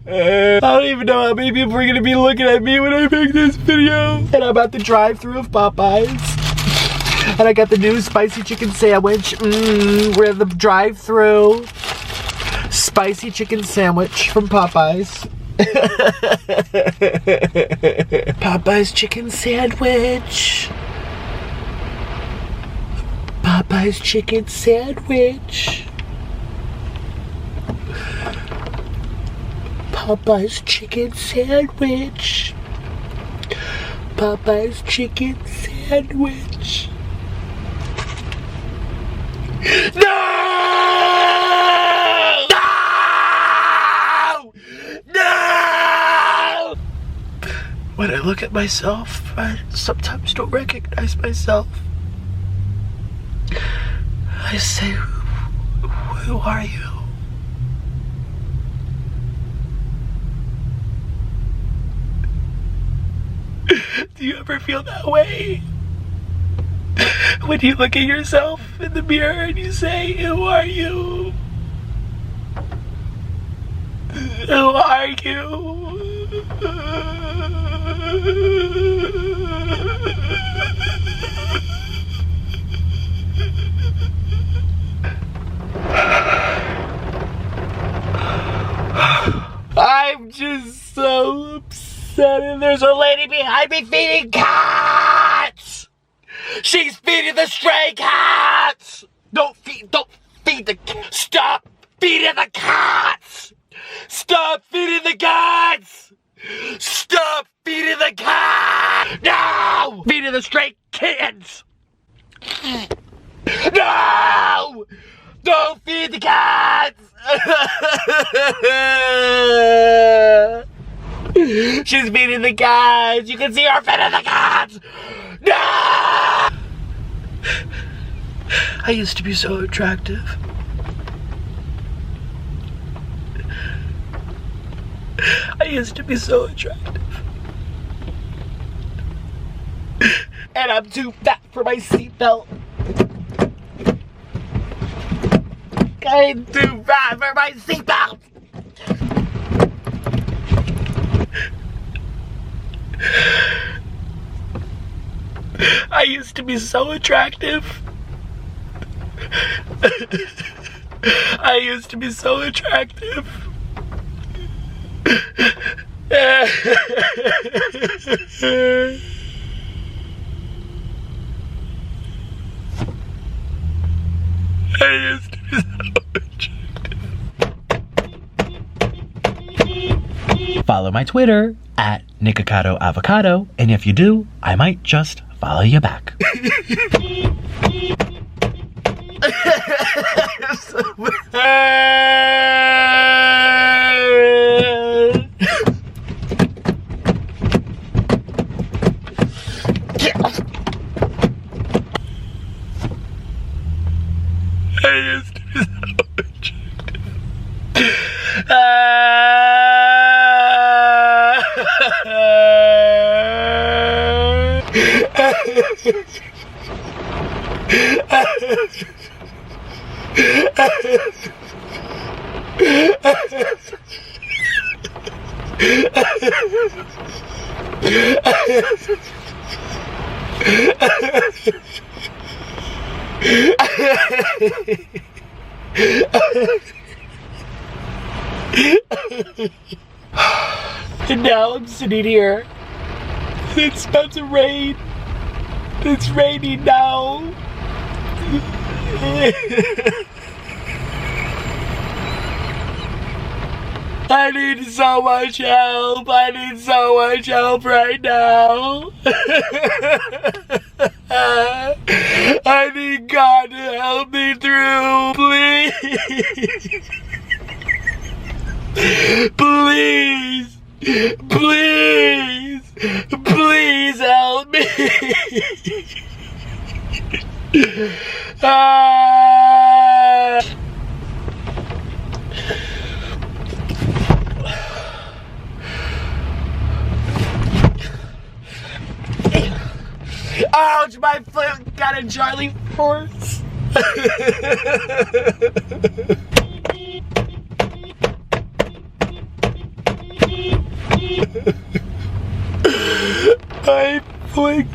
I don't even know how many people are gonna be looking at me when I make this video. And I'm at the drive-thru of Popeyes. And I got the new spicy chicken sandwich. We're at the drive-thru. Spicy chicken sandwich from Popeyes. Popeyes chicken sandwich. Popeyes chicken sandwich. Popeyes chicken sandwich. Popeyes chicken sandwich. No! No! No! When I look at myself, I sometimes don't recognize myself. I say, who are you? Do you ever feel that way? When you look at yourself in the mirror and you say, who are you? Who are you? I'm just so upset, and there's a lady behind me feeding cats! She's feeding the stray cats! Don't feed the cats! Stop feeding the cats! Stop feeding the cats! Stop feeding the cats! No! Feeding the stray kittens! No! Don't feed the cats! She's feeding the cats! You can see her feeding the cats! No! I used to be so attractive. I used to be so attractive. And I'm too fat for my seatbelt. I'm too fat for my seatbelt. I used to be so attractive. I used to be so attractive. I used to be so attractive. Follow my Twitter at Nikocado Avocado, and if you do, I might just follow you back. I used to be so attractive. And now I'm sitting here. It's about to rain. It's raining now. I need so much help. I need so much help right now. I need God to help me through, please. Please. Please. Please help me. Ouch, my foot got a Charlie horse. I'm doing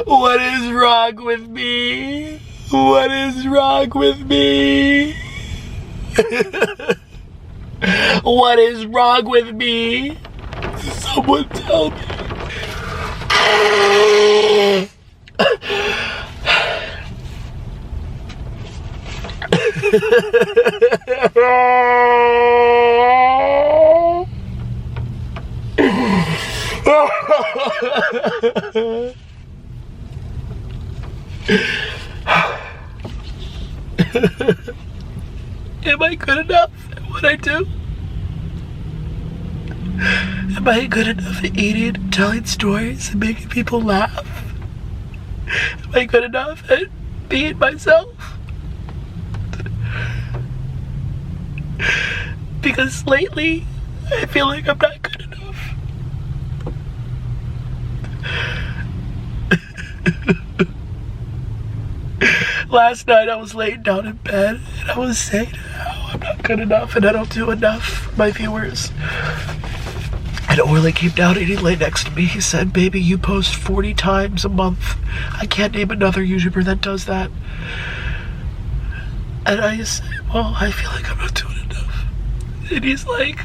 What is wrong with me? What is wrong with me? What is wrong with me? Someone tell me. Am I good enough at what I do? Am I good enough at eating, telling stories, and making people laugh? Am I good enough at being myself? Because lately, I feel like I'm not good enough. Last night I was laying down in bed and I was saying how I'm not good enough and I don't do enough for my viewers. And Orly came down and he lay next to me. He said, baby, you post 40 times a month. I can't name another YouTuber that does that. And I said, well, I feel like I'm not doing enough. And he's like,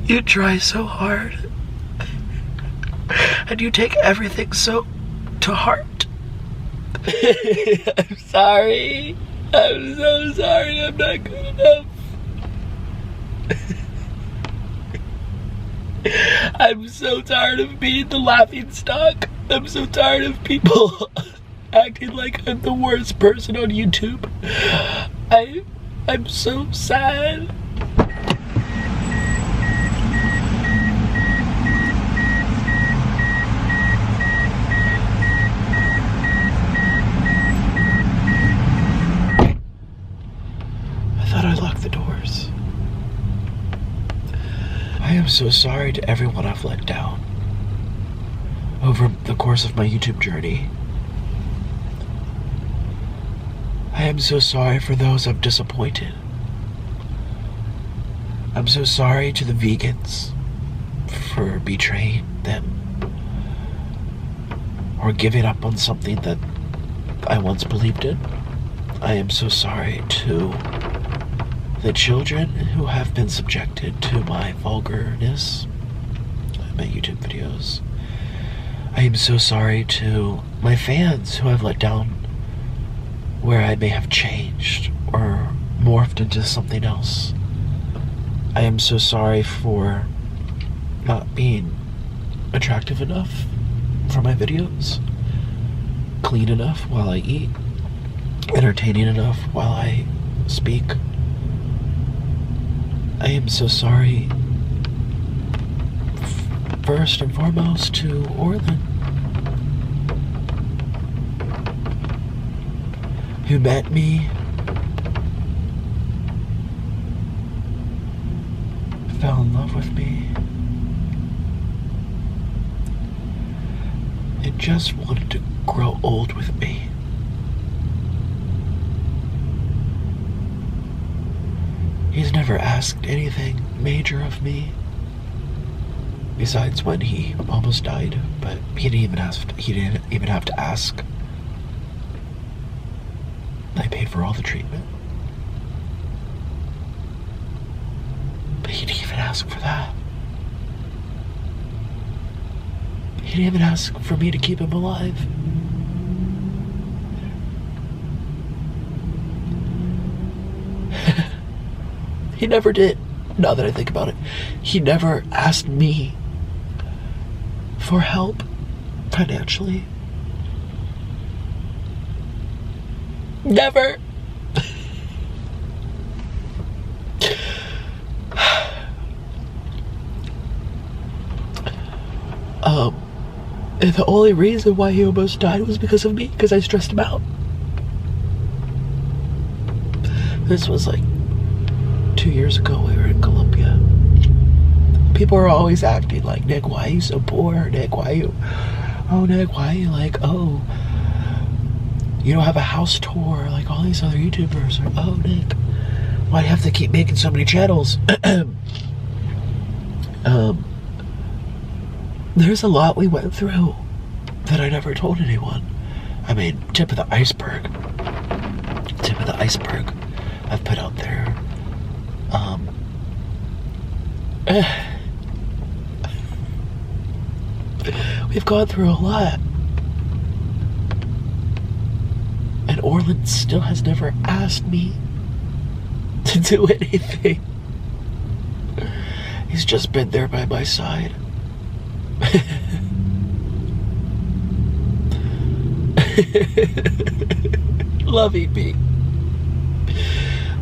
you try so hard. And you take everything so to heart. I'm sorry. I'm so sorry. I'm not good enough. I'm so tired of being the laughing stock. I'm so tired of people acting like I'm the worst person on YouTube. I'm so sad. I locked the doors. I am so sorry to everyone I've let down over the course of my YouTube journey. I am so sorry for those I've disappointed. I'm so sorry to the vegans for betraying them or giving up on something that I once believed in. I am so sorry to the children who have been subjected to my vulgarness in my YouTube videos. I am so sorry to my fans who I've let down where I may have changed or morphed into something else. I am so sorry for not being attractive enough for my videos, clean enough while I eat, entertaining enough while I speak. I am so sorry, first and foremost, to Orlin, who met me, fell in love with me, and just wanted to grow old with me. He's never asked anything major of me. Besides when he almost died, but he didn't even have to ask. I paid for all the treatment. But he didn't even ask for that. He didn't even ask for me to keep him alive. He never did. Now that I think about it, he never asked me for help financially. Never. And the only reason why he almost died was because of me, because I stressed him out. This was like 2 years ago. We were in Colombia. People are always acting like, Nick, why are you so poor? Nick, why are you... Oh, Nick, why are you like, oh, you don't have a house tour like all these other YouTubers? Or, oh, Nick, why do you have to keep making so many channels? There's a lot we went through that I never told anyone. I mean, tip of the iceberg. Tip of the iceberg I've put out there. We've gone through a lot. And Orland still has never asked me to do anything. He's just been there by my side. Loving me.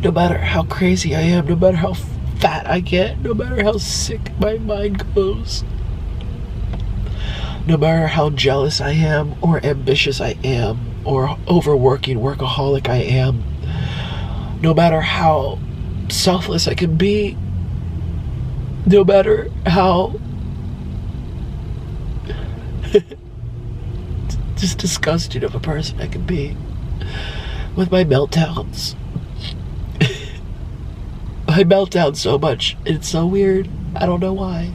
No matter how crazy I am, no matter how fat I get, no matter how sick my mind goes, no matter how jealous I am or ambitious I am or overworking workaholic I am, no matter how selfless I can be, no matter how just disgusting of a person I can be with my meltdowns. I melt down so much. It's so weird. I don't know why.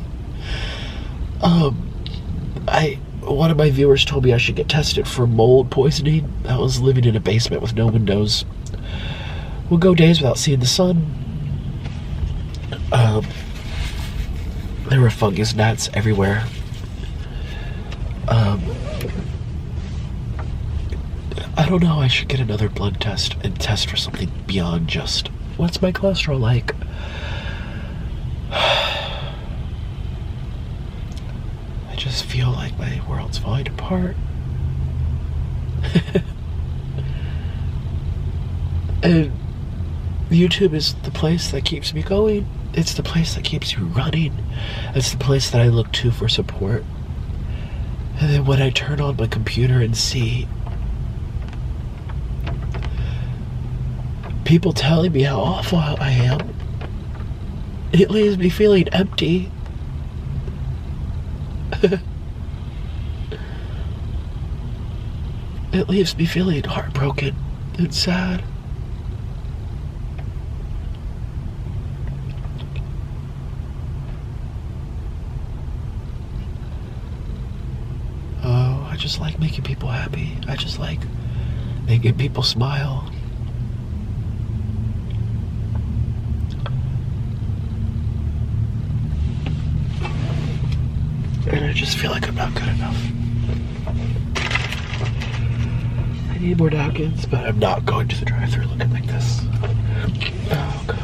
One of my viewers told me I should get tested for mold poisoning. I was living in a basement with no windows. Would go days without seeing the sun. There were fungus gnats everywhere. I don't know, I should get another blood test and test for something beyond just, what's my cholesterol like? I just feel like my world's falling apart. And YouTube is the place that keeps me going. It's the place that keeps you running. It's the place that I look to for support. And then when I turn on my computer and see people telling me how awful I am, it leaves me feeling empty. It leaves me feeling heartbroken and sad. Oh, I just like making people happy. I just like making people smile. And I just feel like I'm not good enough. I need more napkins, but I'm not going to the drive-thru looking like this. Oh, God.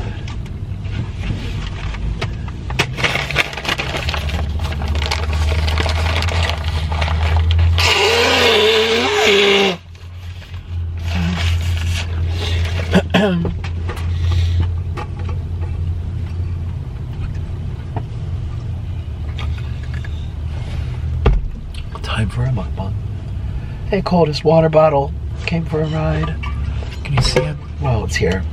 Time for a mukbang. Hey, coldest water bottle came for a ride. Can you see him? Well, it's here.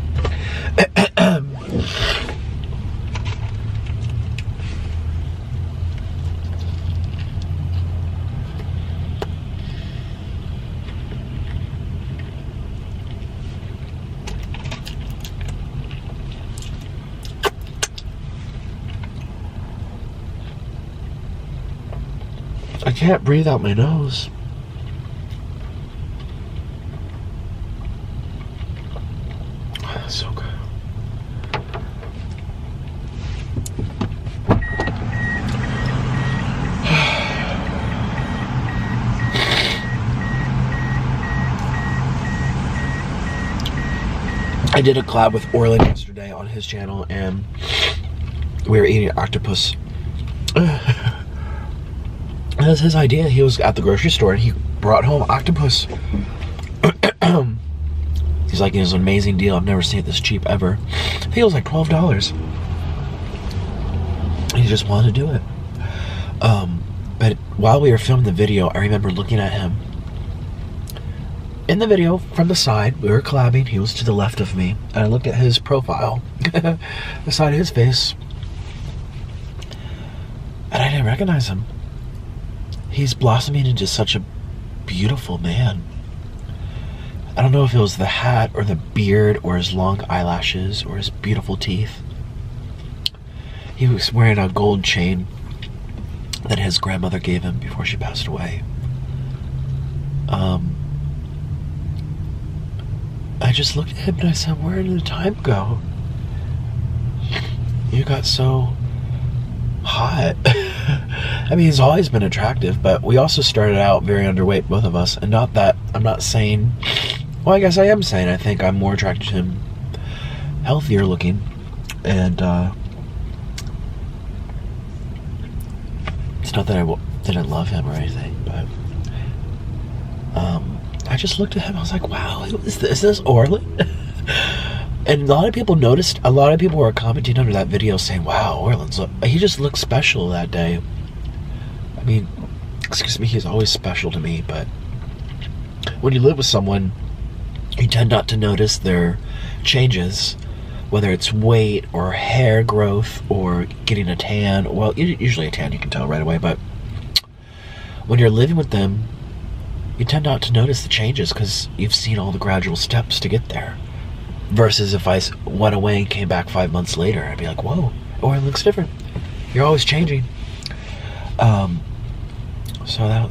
can't breathe out my nose. That's so good. I did a collab with Orland yesterday on his channel, and we were eating octopus. That was his idea. He was at the grocery store and he brought home octopus. He's like, it was an amazing deal. I've never seen it this cheap ever. I think it was like $12. He just wanted to do it. But while we were filming the video, I remember looking at him. In the video, from the side, we were collabing. He was to the left of me. And I looked at his profile, the side of his face. And I didn't recognize him. He's blossoming into such a beautiful man. I don't know if it was the hat or the beard or his long eyelashes or his beautiful teeth. He was wearing a gold chain that his grandmother gave him before she passed away. I just looked at him and I said, where did the time go? You got so hot. I mean, he's always been attractive, but we also started out very underweight, both of us. And not that, I'm not saying, well, I guess I am saying I think I'm more attracted to him healthier looking. And it's not that I didn't love him or anything, but I just looked at him. I was like, wow, is this Orland? And a lot of people noticed, a lot of people were commenting under that video saying, wow, he just looked special that day. I mean, excuse me, he's always special to me, but when you live with someone, you tend not to notice their changes, whether it's weight or hair growth or getting a tan. Well, usually a tan you can tell right away, but when you're living with them, you tend not to notice the changes because you've seen all the gradual steps to get there. Versus if I went away and came back 5 months later, I'd be like, whoa, it looks different. You're always changing. So that...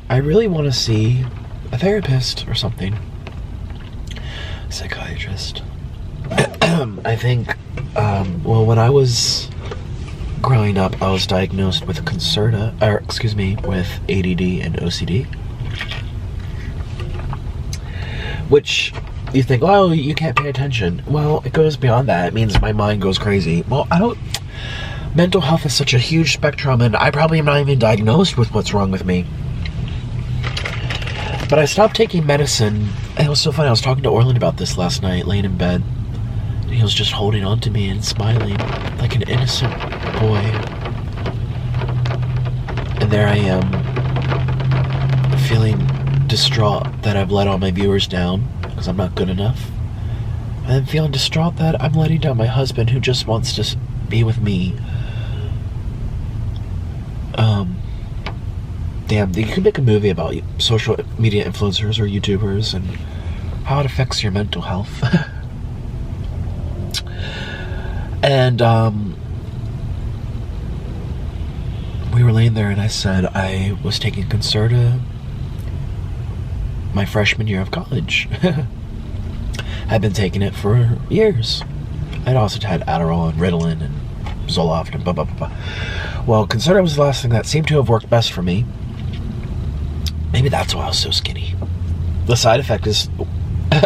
I really want to see a therapist or something. Psychiatrist. I think, well, when I was growing up, I was diagnosed with with ADD and OCD. Which, you think, oh, you can't pay attention. Well, it goes beyond that. It means my mind goes crazy. Well, mental health is such a huge spectrum, and I probably am not even diagnosed with what's wrong with me. But I stopped taking medicine. And it was so funny, I was talking to Orland about this last night, laying in bed. And he was just holding on to me and smiling like an innocent boy. And there I am, feeling distraught that I've let all my viewers down because I'm not good enough. And then feeling distraught that I'm letting down my husband who just wants to be with me. Damn, you could make a movie about social media influencers or YouTubers and how it affects your mental health. And we were laying there and I said I was taking Concerta my freshman year of college. I'd been taking it for years. I'd also had Adderall and Ritalin and Zoloft and blah, blah, blah, blah. Well, Concerta was the last thing that seemed to have worked best for me. Maybe that's why I was so skinny. The side effect is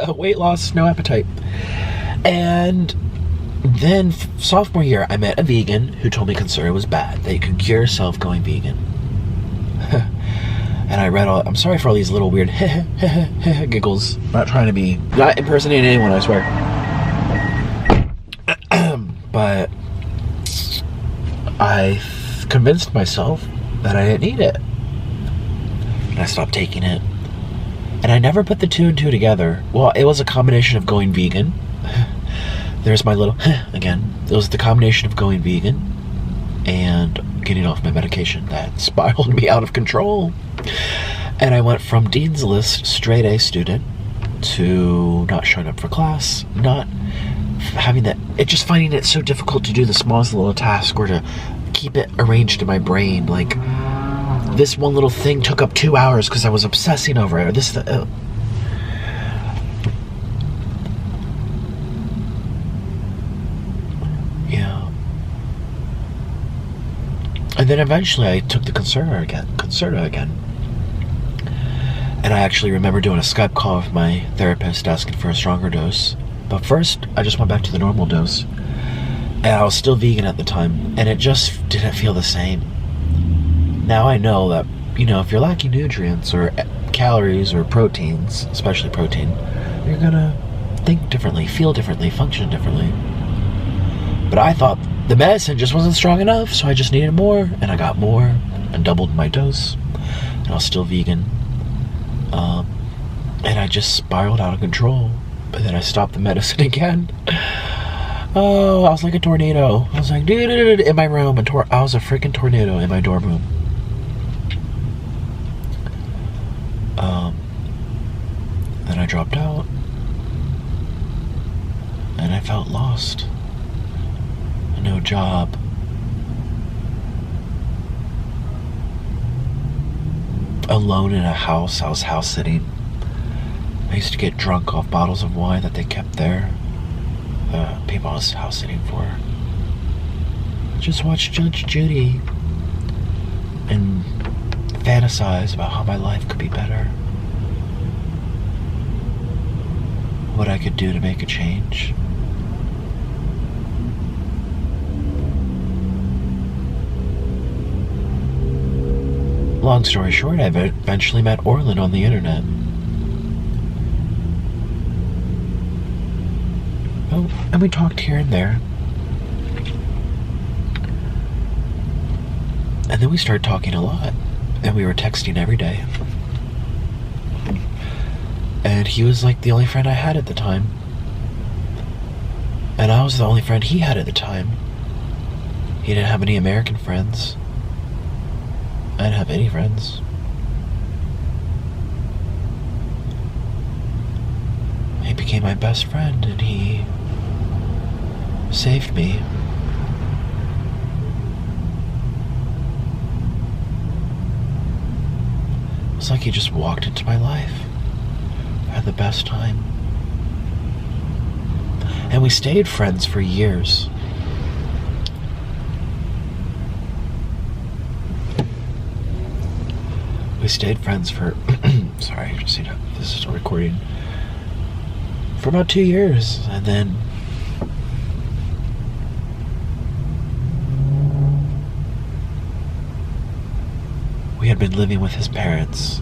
weight loss, no appetite. And then sophomore year, I met a vegan who told me Concerta was bad, that you could cure yourself going vegan. And I read I'm sorry for all these little weird giggles. Not trying to be, not impersonating anyone, I swear. But I convinced myself that I didn't need it. And I stopped taking it. And I never put the two and two together. Well, it was a combination of going vegan. There's my little again. It was the combination of going vegan and getting off my medication that spiraled me out of control. And I went from Dean's List straight A student to not showing up for class, not having that, just finding it so difficult to do the smallest little task or to keep it arranged in my brain. Like, this one little thing took up 2 hours because I was obsessing over it. Yeah. And then eventually I took the Concerta again. And I actually remember doing a Skype call with my therapist asking for a stronger dose. But first, I just went back to the normal dose. And I was still vegan at the time, and it just didn't feel the same. Now I know that, if you're lacking nutrients or calories or proteins, especially protein, you're gonna think differently, feel differently, function differently. But I thought the medicine just wasn't strong enough, so I just needed more, and I got more, and doubled my dose, and I was still vegan. And I just spiraled out of control. But then I stopped the medicine again. Oh, I was like a tornado. I was like, dude, in my room. I was a freaking tornado in my dorm room. Then I dropped out. And I felt lost. No job. Alone in a house. I was house sitting. I used to get drunk off bottles of wine that they kept there. People I was house sitting for. Just watch Judge Judy and fantasize about how my life could be better. What I could do to make a change. Long story short, I eventually met Orlin on the internet. Oh, and we talked here and there. And then we started talking a lot. And we were texting every day. And he was like the only friend I had at the time. And I was the only friend he had at the time. He didn't have any American friends. I didn't have any friends. He became my best friend, and he saved me. It was like he just walked into my life. I had the best time. And we stayed friends for years. We stayed friends for, sorry, just, this is a recording, for about 2 years, and then we had been living with his parents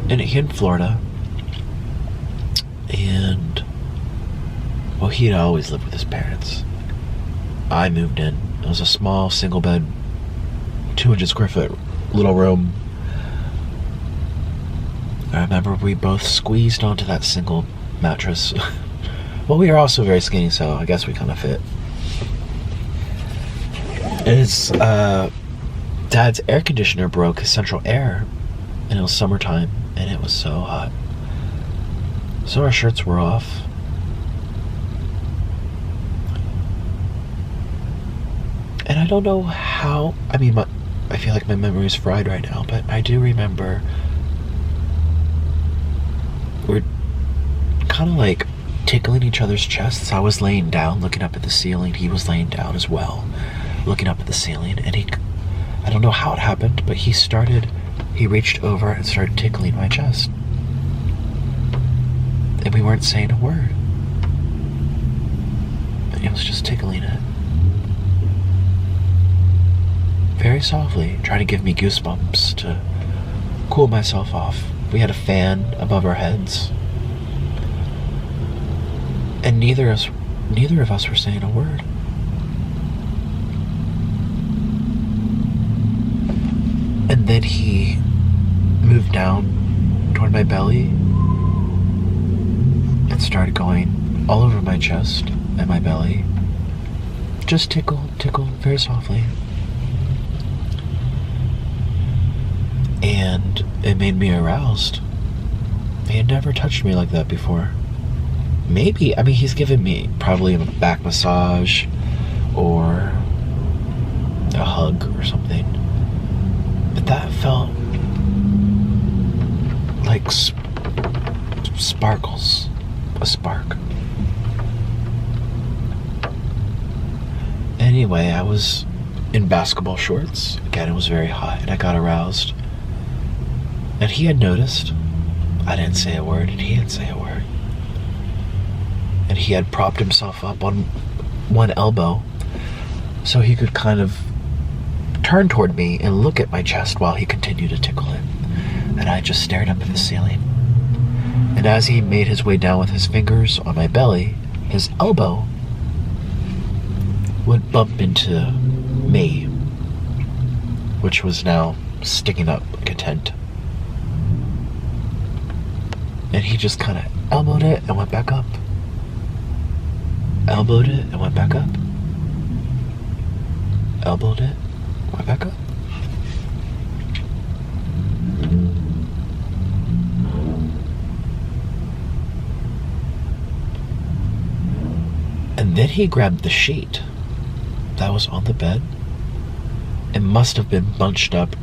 in Florida, and, well, he had always lived with his parents. I moved in. It was a small single bed, 200 square foot little room. I remember we both squeezed onto that single mattress. Well, we were also very skinny, so I guess we kind of fit. His dad's air conditioner broke, his central air, and it was summertime, and it was so hot. So our shirts were off. And I don't know how, I feel like my memory is fried right now, but I do remember we're kind of like tickling each other's chests. I was laying down looking up at the ceiling. He was laying down as well, looking up at the ceiling, and I don't know how it happened, but he reached over and started tickling my chest. And we weren't saying a word. He was just tickling it. Very softly, trying to give me goosebumps to cool myself off. We had a fan above our heads. And neither of us were saying a word. And then he moved down toward my belly and started going all over my chest and my belly. Just tickle, very softly. And it made me aroused. He had never touched me like that before. maybe, I mean, he's given me probably a back massage or a hug or something. But that felt like sparkles. A spark. Anyway, I was in basketball shorts. Again, it was very hot and I got aroused. And he had noticed. I didn't say a word and he didn't say a word. And he had propped himself up on one elbow so he could kind of turn toward me and look at my chest while he continued to tickle it. And I just stared up at the ceiling. And as he made his way down with his fingers on my belly, his elbow would bump into me, which was now sticking up like a tent. And he just kind of elbowed it and went back up. Elbowed it and went back up. Elbowed it, went back up. And then he grabbed the sheet that was on the bed. It must have been bunched up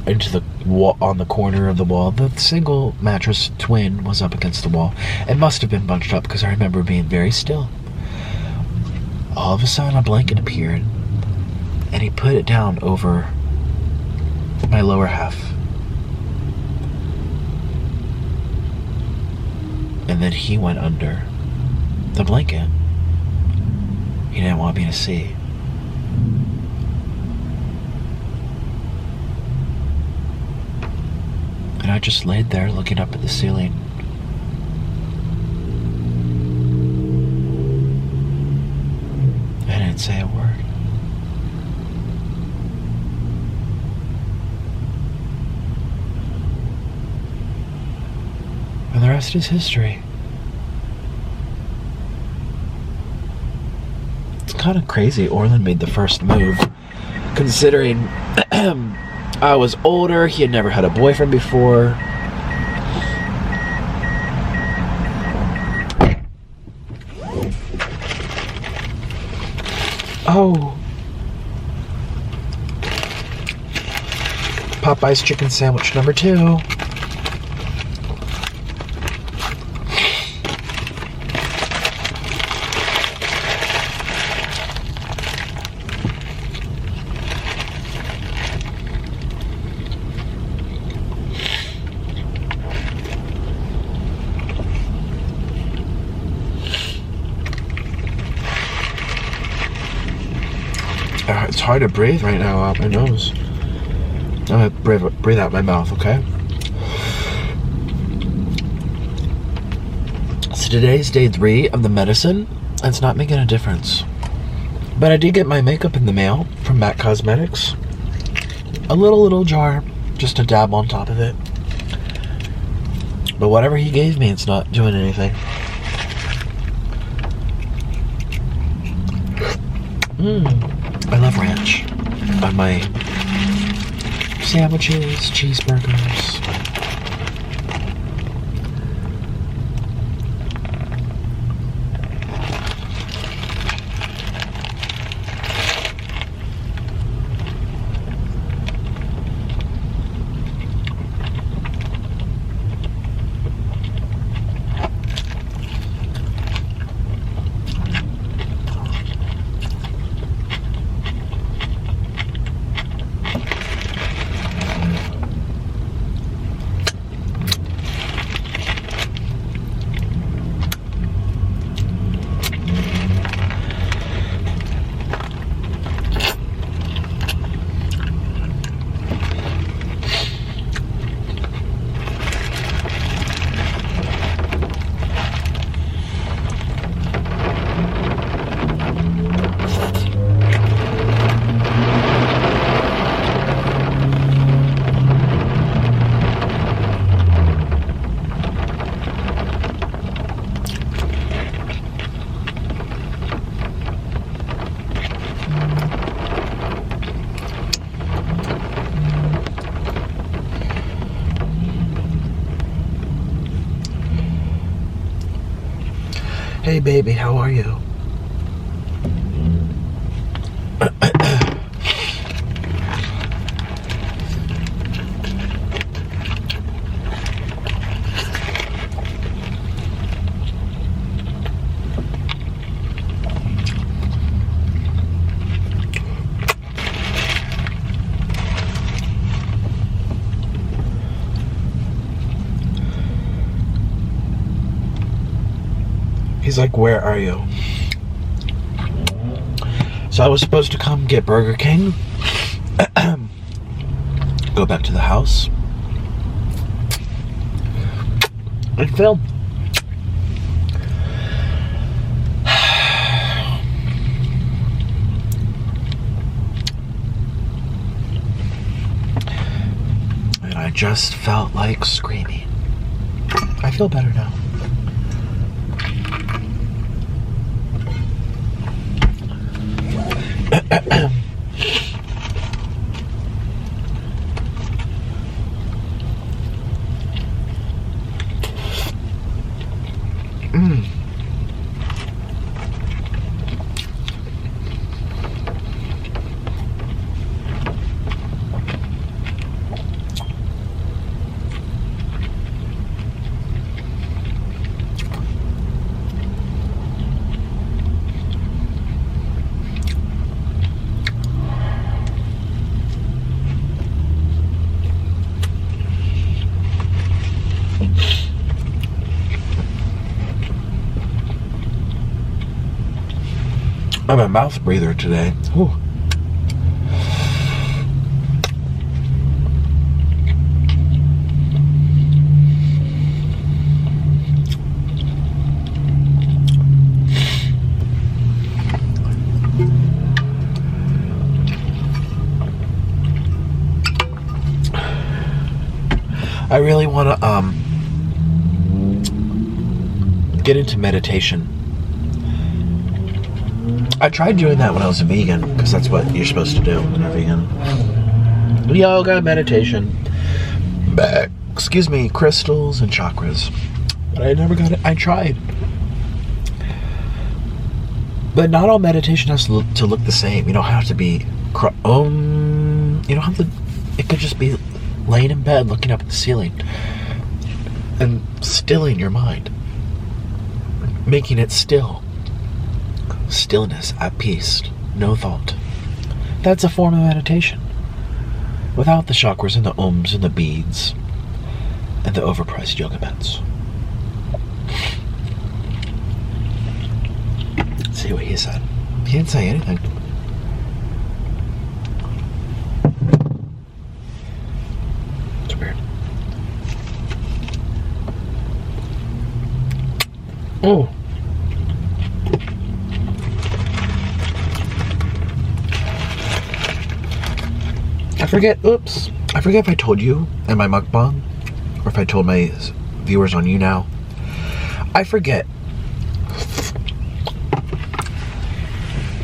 into the wall, on the corner of the wall. The single mattress twin was up against the wall. It must have been bunched up because I remember being very still. All of a sudden a blanket appeared and he put it down over my lower half. And then he went under the blanket. He didn't want me to see. And I just laid there looking up at the ceiling. I didn't say a word. And the rest is history. It's kind of crazy Orland made the first move, considering I was older, he had never had a boyfriend before. Oh. Popeye's chicken sandwich number 2. It's hard to breathe right now out my nose. I'm gonna breathe out my mouth, okay? So today's day 3 of the medicine, and it's not making a difference. But I did get my makeup in the mail from MAC Cosmetics. A little jar, just to dab on top of it. But whatever he gave me, it's not doing anything. I love ranch on my sandwiches, cheeseburgers. Hey baby, how are you? He's like, where are you? So I was supposed to come get Burger King, go back to the house, and film. And I just felt like screaming. I feel better now. I'm a mouth breather today. Whew. I really want to get into meditation. I tried doing that when I was a vegan, because that's what you're supposed to do when you're vegan. Yoga, meditation, crystals and chakras. But I never got it. I tried. But not all meditation has to look the same. You don't have to be, you don't have to, it could just be laying in bed looking up at the ceiling and stilling your mind. Making it still. Stillness, at peace, no thought. That's a form of meditation. Without the chakras and the ohms and the beads and the overpriced yoga mats. Let's see what he said. He didn't say anything. It's weird. Oh. I forget if I told you in my mukbang, or if I told my viewers on You Now. I forget.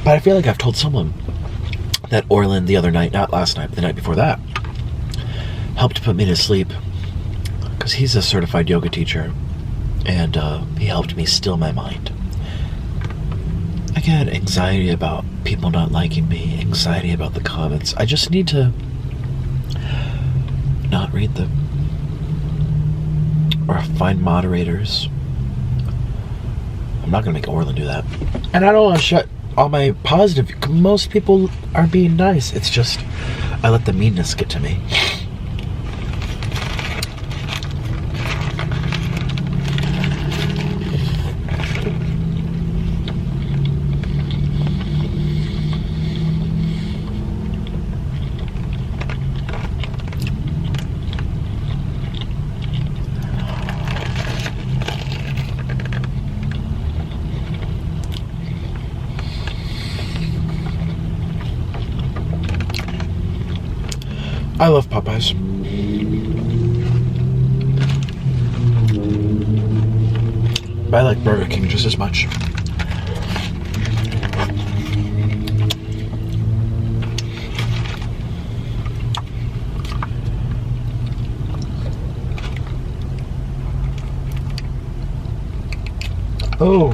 But I feel like I've told someone that Orland the other night, not last night, but the night before that, helped put me to sleep. Because he's a certified yoga teacher, and he helped me still my mind. I get anxiety about people not liking me, anxiety about the comments. I just need to not read them, or find moderators. I'm not gonna make Orland do that, and I don't want to shut all my positive. Most people are being nice. It's just I let the meanness get to me. I love Popeyes. But I like Burger King just as much. Oh.